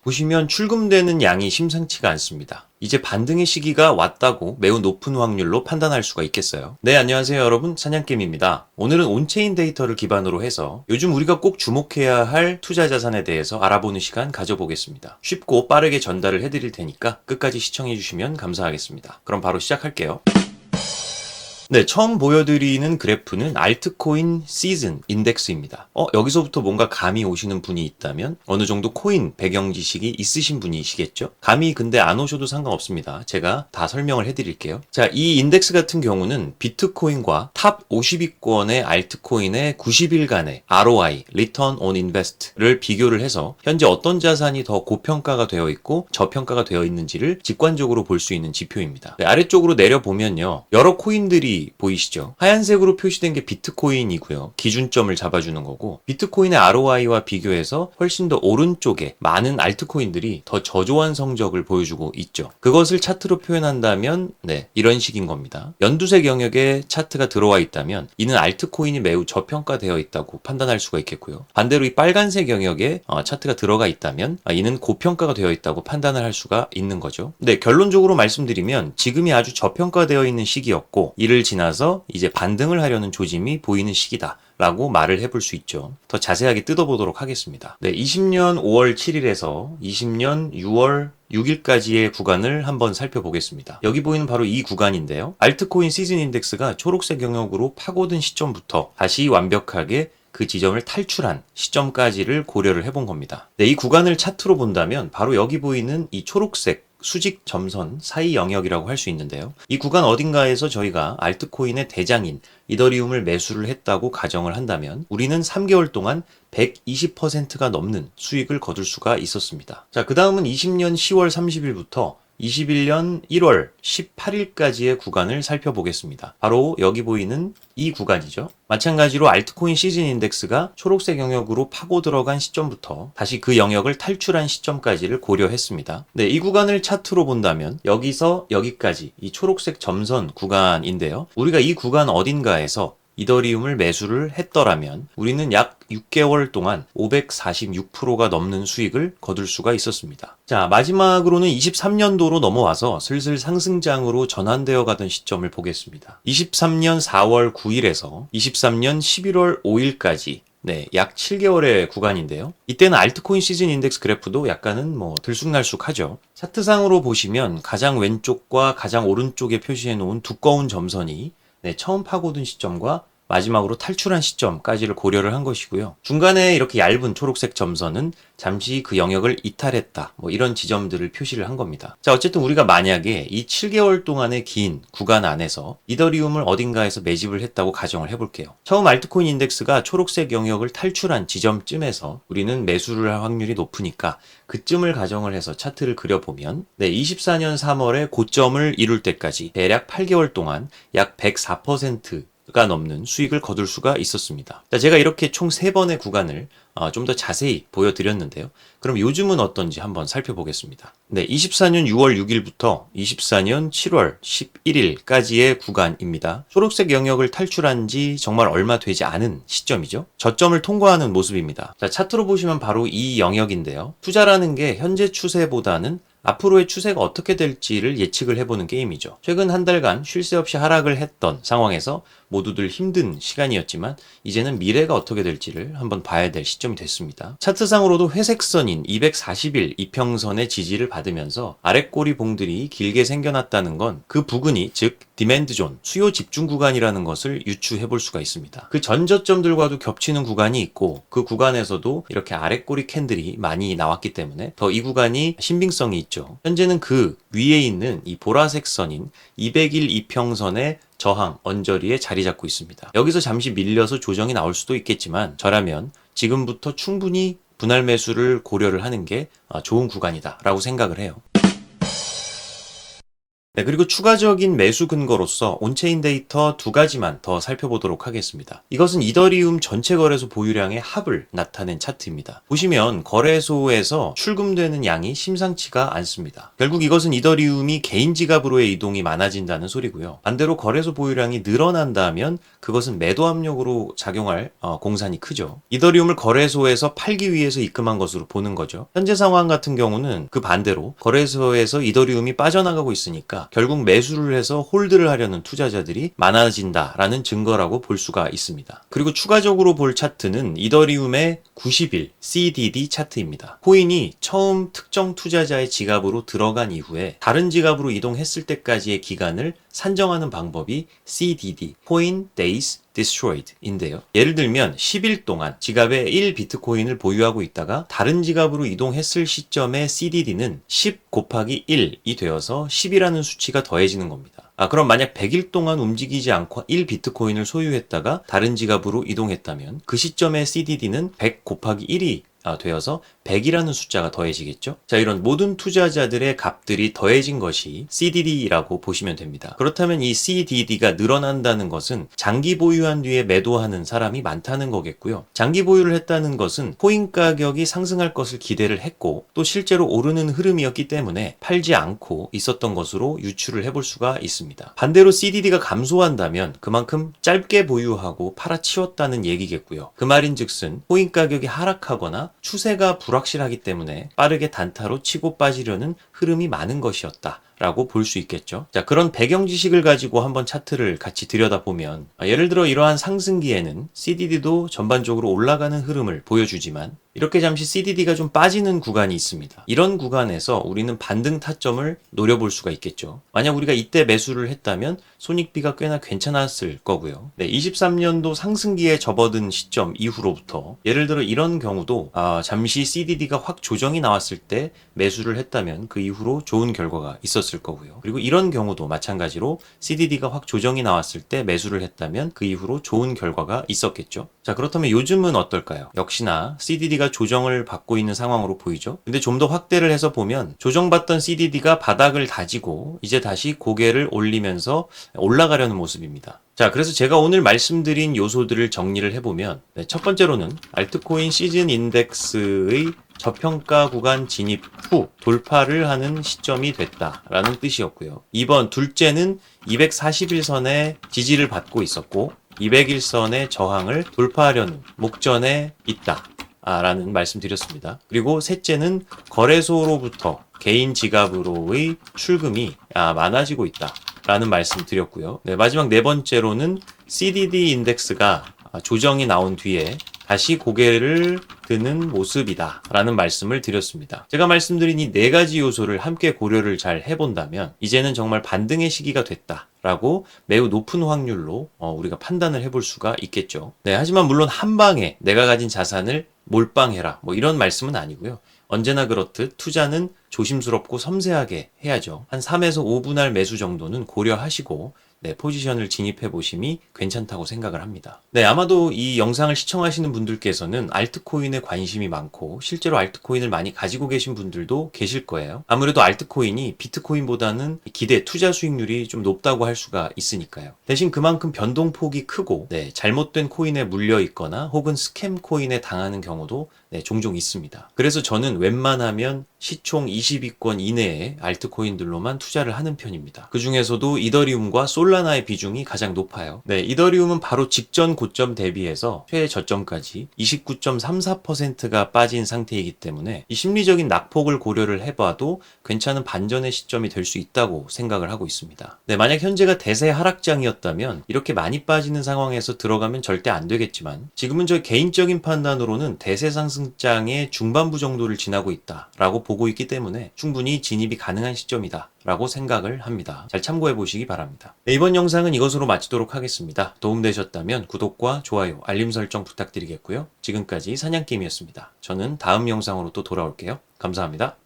보시면 출금되는 양이 심상치가 않습니다. 이제 반등의 시기가 왔다고 매우 높은 확률로 판단할 수가 있겠어요. 네, 안녕하세요 여러분, 사냥개미입니다. 오늘은 온체인 데이터를 기반으로 해서 요즘 우리가 꼭 주목해야 할 투자 자산에 대해서 알아보는 시간 가져보겠습니다. 쉽고 빠르게 전달을 해드릴 테니까 끝까지 시청해주시면 감사하겠습니다. 그럼 바로 시작할게요. 네, 처음 보여드리는 그래프는 알트코인 시즌 인덱스입니다. 여기서부터 뭔가 감이 오시는 분이 있다면 어느 정도 코인 배경 지식이 있으신 분이시겠죠? 감이 근데 안 오셔도 상관없습니다. 제가 다 설명을 해드릴게요. 자, 이 인덱스 같은 경우는 비트코인과 탑 50위권의 알트코인의 90일간의 ROI, Return on Invest를 비교를 해서 현재 어떤 자산이 더 고평가가 되어 있고 저평가가 되어 있는지를 직관적으로 볼 수 있는 지표입니다. 네, 아래쪽으로 내려보면요, 여러 코인들이 보이시죠? 하얀색으로 표시된 게 비트코인이고요. 기준점을 잡아주는 거고, 비트코인의 ROI와 비교해서 훨씬 더 오른쪽에 많은 알트코인들이 더 저조한 성적을 보여주고 있죠. 그것을 차트로 표현한다면 네, 이런 식인 겁니다. 연두색 영역에 차트가 들어와 있다면 이는 알트코인이 매우 저평가되어 있다고 판단할 수가 있겠고요. 반대로 이 빨간색 영역에 차트가 들어가 있다면 이는 고평가가 되어 있다고 판단을 할 수가 있는 거죠. 네, 결론적으로 말씀드리면 지금이 아주 저평가되어 있는 시기였고, 이를 지나서 이제 반등을 하려는 조짐이 보이는 시기다 라고 말을 해볼 수 있죠. 더 자세하게 뜯어보도록 하겠습니다. 네, 20년 5월 7일에서 20년 6월 6일까지의 구간을 한번 살펴보겠습니다. 여기 보이는 바로 이 구간인데요. 알트코인 시즌 인덱스가 초록색 영역으로 파고든 시점부터 다시 완벽하게 그 지점을 탈출한 시점까지를 고려를 해본 겁니다. 네, 이 구간을 차트로 본다면 바로 여기 보이는 이 초록색 수직 점선 사이 영역이라고 할 수 있는데요. 이 구간 어딘가에서 저희가 알트코인의 대장인 이더리움을 매수를 했다고 가정을 한다면 우리는 3개월 동안 120%가 넘는 수익을 거둘 수가 있었습니다. 자, 그 다음은 20년 10월 30일부터 21년 1월 18일까지의 구간을 살펴보겠습니다. 바로 여기 보이는 이 구간이죠. 마찬가지로 알트코인 시즌 인덱스가 초록색 영역으로 파고 들어간 시점부터 다시 그 영역을 탈출한 시점까지를 고려했습니다. 네, 이 구간을 차트로 본다면 여기서 여기까지 이 초록색 점선 구간인데요. 우리가 이 구간 어딘가에서 이더리움을 매수를 했더라면 우리는 약 6개월 동안 546%가 넘는 수익을 거둘 수가 있었습니다. 자, 마지막으로는 23년도로 넘어와서 슬슬 상승장으로 전환되어 가던 시점을 보겠습니다. 23년 4월 9일에서 23년 11월 5일까지 네, 약 7개월의 구간인데요. 이때는 알트코인 시즌 인덱스 그래프도 약간은 들쑥날쑥하죠. 차트상으로 보시면 가장 왼쪽과 가장 오른쪽에 표시해 놓은 두꺼운 점선이 네, 처음 파고든 시점과 마지막으로 탈출한 시점까지를 고려를 한 것이고요. 중간에 이렇게 얇은 초록색 점선은 잠시 그 영역을 이탈했다. 이런 지점들을 표시를 한 겁니다. 자, 어쨌든 우리가 만약에 이 7개월 동안의 긴 구간 안에서 이더리움을 어딘가에서 매집을 했다고 가정을 해볼게요. 처음 알트코인 인덱스가 초록색 영역을 탈출한 지점쯤에서 우리는 매수를 할 확률이 높으니까 그쯤을 가정을 해서 차트를 그려보면 네, 24년 3월에 고점을 이룰 때까지 대략 8개월 동안 약 104%가 넘는 수익을 거둘 수가 있었습니다. 자, 제가 이렇게 총 3번의 구간을 좀 더 자세히 보여드렸는데요. 그럼 요즘은 어떤지 한번 살펴보겠습니다. 네, 24년 6월 6일부터 24년 7월 11일까지의 구간입니다. 초록색 영역을 탈출한 지 정말 얼마 되지 않은 시점이죠. 저점을 통과하는 모습입니다. 자, 차트로 보시면 바로 이 영역인데요. 투자라는 게 현재 추세보다는 앞으로의 추세가 어떻게 될지를 예측을 해보는 게임이죠. 최근 한 달간 쉴 새 없이 하락을 했던 상황에서 모두들 힘든 시간이었지만 이제는 미래가 어떻게 될지를 한번 봐야 될 시점이 됐습니다. 차트상으로도 회색선인 240일 이평선의 지지를 받으면서 아랫꼬리 봉들이 길게 생겨났다는 건 그 부근이 즉 디맨드 존, 수요 집중 구간이라는 것을 유추해 볼 수가 있습니다. 그 전저점들과도 겹치는 구간이 있고 그 구간에서도 이렇게 아랫꼬리 캔들이 많이 나왔기 때문에 더 이 구간이 신빙성이 있죠. 현재는 그 위에 있는 이 보라색 선인 200일 이평선의 저항, 언저리에 자리 잡고 있습니다. 여기서 잠시 밀려서 조정이 나올 수도 있겠지만 저라면 지금부터 충분히 분할 매수를 고려를 하는 게 좋은 구간이다 라고 생각을 해요. 네, 그리고 추가적인 매수 근거로서 온체인 데이터 두 가지만 더 살펴보도록 하겠습니다. 이것은 이더리움 전체 거래소 보유량의 합을 나타낸 차트입니다. 보시면 거래소에서 출금되는 양이 심상치가 않습니다. 결국 이것은 이더리움이 개인 지갑으로의 이동이 많아진다는 소리고요. 반대로 거래소 보유량이 늘어난다면 그것은 매도 압력으로 작용할 공산이 크죠. 이더리움을 거래소에서 팔기 위해서 입금한 것으로 보는 거죠. 현재 상황 같은 경우는 그 반대로 거래소에서 이더리움이 빠져나가고 있으니까 결국 매수를 해서 홀드를 하려는 투자자들이 많아진다라는 증거라고 볼 수가 있습니다. 그리고 추가적으로 볼 차트는 이더리움의 90일 CDD 차트입니다. 코인이 처음 특정 투자자의 지갑으로 들어간 이후에 다른 지갑으로 이동했을 때까지의 기간을 산정하는 방법이 CDD, Coin Days Destroyed 인데요. 예를 들면 10일 동안 지갑에 1비트코인을 보유하고 있다가 다른 지갑으로 이동했을 시점의 CDD는 10 곱하기 1이 되어서 10이라는 수치가 더해지는 겁니다. 그럼 만약 100일 동안 움직이지 않고 1비트코인을 소유했다가 다른 지갑으로 이동했다면 그 시점의 CDD는 100 곱하기 1이 되어서 100이라는 숫자가 더해지겠죠. 자, 이런 모든 투자자들의 값들이 더해진 것이 CDD라고 보시면 됩니다. 그렇다면 이 CDD가 늘어난다는 것은 장기 보유한 뒤에 매도하는 사람이 많다는 거겠고요. 장기 보유를 했다는 것은 코인 가격이 상승할 것을 기대를 했고 또 실제로 오르는 흐름이었기 때문에 팔지 않고 있었던 것으로 유추를 해볼 수가 있습니다. 반대로 CDD가 감소한다면 그만큼 짧게 보유하고 팔아치웠다는 얘기겠고요. 그 말인즉슨 코인 가격이 하락하거나 추세가 불확실하기 때문에 빠르게 단타로 치고 빠지려는 흐름이 많은 것이었다 라고 볼 수 있겠죠. 자, 그런 배경 지식을 가지고 한번 차트를 같이 들여다보면 예를 들어 이러한 상승기에는 CDD도 전반적으로 올라가는 흐름을 보여주지만 이렇게 잠시 CDD가 좀 빠지는 구간이 있습니다. 이런 구간에서 우리는 반등 타점을 노려볼 수가 있겠죠. 만약 우리가 이때 매수를 했다면 손익비가 꽤나 괜찮았을 거고요. 네, 23년도 상승기에 접어든 시점 이후로부터 예를 들어 이런 경우도 잠시 CDD가 확 조정이 나왔을 때 매수를 했다면 그 이후로 좋은 결과가 있었을 거고요. 그리고 이런 경우도 마찬가지로 CDD가 확 조정이 나왔을 때 매수를 했다면 그 이후로 좋은 결과가 있었겠죠. 자, 그렇다면 요즘은 어떨까요? 역시나 CDD가 조정을 받고 있는 상황으로 보이죠. 근데 좀 더 확대를 해서 보면 조정받던 CDD가 바닥을 다지고 이제 다시 고개를 올리면서 올라가려는 모습입니다. 자, 그래서 제가 오늘 말씀드린 요소들을 정리를 해보면 첫 번째로는 알트코인 시즌 인덱스의 저평가 구간 진입 후 돌파를 하는 시점이 됐다라는 뜻이었고요. 2번 둘째는 241선의 지지를 받고 있었고 201선의 저항을 돌파하려는 목전에 있다 라는 말씀 드렸습니다. 그리고 셋째는 거래소로부터 개인 지갑으로의 출금이 많아지고 있다 라는 말씀 드렸고요. 네, 마지막 네 번째로는 CDD 인덱스가 조정이 나온 뒤에 다시 고개를 드는 모습이다 라는 말씀을 드렸습니다. 제가 말씀드린 이 네 가지 요소를 함께 고려를 잘 해본다면 이제는 정말 반등의 시기가 됐다 라고 매우 높은 확률로 우리가 판단을 해볼 수가 있겠죠. 네, 하지만 물론 한 방에 내가 가진 자산을 몰빵해라 뭐 이런 말씀은 아니고요. 언제나 그렇듯 투자는 조심스럽고 섬세하게 해야죠. 한 3에서 5분할 매수 정도는 고려하시고 포지션을 진입해 보심이 괜찮다고 생각을 합니다. 네, 아마도 이 영상을 시청하시는 분들께서는 알트코인에 관심이 많고 실제로 알트코인을 많이 가지고 계신 분들도 계실 거예요. 아무래도 알트코인이 비트코인보다는 기대 투자 수익률이 좀 높다고 할 수가 있으니까요. 대신 그만큼 변동폭이 크고 잘못된 코인에 물려 있거나 혹은 스캠 코인에 당하는 경우도 종종 있습니다. 그래서 저는 웬만하면 시총 20위권 이내의 알트코인들로만 투자를 하는 편입니다. 그 중에서도 이더리움과 솔라나의 비중이 가장 높아요. 이더리움은 바로 직전 고점 대비해서 최저점까지 29.34%가 빠진 상태이기 때문에 이 심리적인 낙폭을 고려를 해봐도 괜찮은 반전의 시점이 될 수 있다고 생각을 하고 있습니다. 만약 현재가 대세 하락장이었다면 이렇게 많이 빠지는 상황에서 들어가면 절대 안 되겠지만 지금은 저희 개인적인 판단으로는 대세 상승장의 중반부 정도를 지나고 있다라고 보고 있기 때문에 충분히 진입이 가능한 시점이다 라고 생각을 합니다. 잘 참고해 보시기 바랍니다. 이번 영상은 이것으로 마치도록 하겠습니다. 도움되셨다면 구독과 좋아요, 알림 설정 부탁드리겠고요. 지금까지 사냥개미였습니다. 저는 다음 영상으로 또 돌아올게요. 감사합니다.